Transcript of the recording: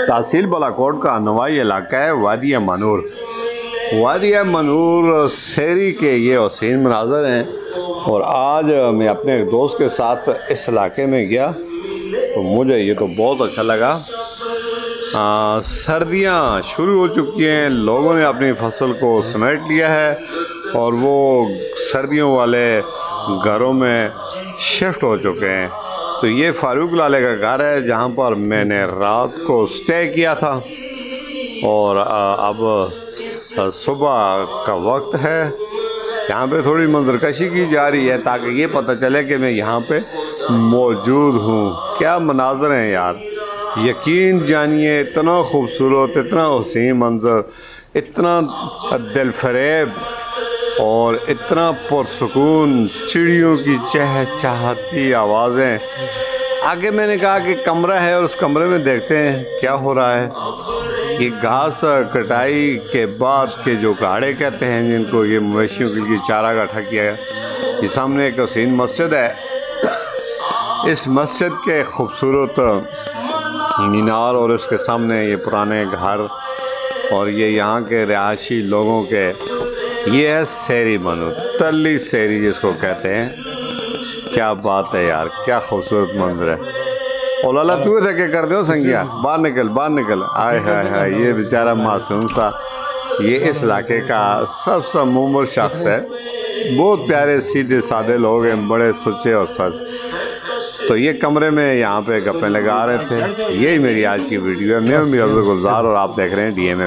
تحصیل بالاکوٹ کا نوائی علاقہ ہے وادی منور۔ وادی منور سیری کے یہ حسین مناظر ہیں، اور آج میں اپنے ایک دوست کے ساتھ اس علاقے میں گیا تو مجھے یہ تو بہت اچھا لگا۔ سردیاں شروع ہو چکی ہیں، لوگوں نے اپنی فصل کو سمیٹ لیا ہے اور وہ سردیوں والے گھروں میں شفٹ ہو چکے ہیں۔ تو یہ فاروق لالے کا گھر ہے جہاں پر میں نے رات کو سٹے کیا تھا، اور اب صبح کا وقت ہے۔ یہاں پہ تھوڑی منظرکشی کی جا رہی ہے تاکہ یہ پتہ چلے کہ میں یہاں پہ موجود ہوں۔ کیا مناظر ہیں یار، یقین جانیے، اتنا خوبصورت، اتنا حسین منظر، اتنا دل فریب اور اتنا پرسکون، چڑیوں کی چہچہاتی آوازیں۔ آگے میں نے کہا کہ کمرہ ہے اور اس کمرے میں دیکھتے ہیں کیا ہو رہا ہے۔ یہ گھاس کٹائی کے بعد کے جو گاڑے کہتے ہیں جن کو، یہ مویشیوں کے لیے چارہ گاٹھا کیا ہے۔ یہ سامنے ایک حسین مسجد ہے، اس مسجد کے خوبصورت مینار اور اس کے سامنے یہ پرانے گھر اور یہ یہاں کے رہائشی لوگوں کے، یہ ہے سیری منور، تلی سیری جس کو کہتے ہیں۔ کیا بات ہے یار، کیا خوبصورت منظر ہے۔ اور لالا تو تھے کہ کر دو سنگیا، باہر نکل باہر نکل۔ آئے ہائے ہائے، یہ بیچارہ معصوم سا، یہ اس علاقے کا سب سے مومر شخص ہے۔ بہت پیارے سیدھے سادے لوگ ہیں، بڑے سچے اور سچ۔ تو یہ کمرے میں یہاں پہ گپیں لگا رہے تھے۔ یہی میری آج کی ویڈیو ہے۔ میں ہوں میرا گلزار اور آپ دیکھ رہے ہیں ڈی ایم اے۔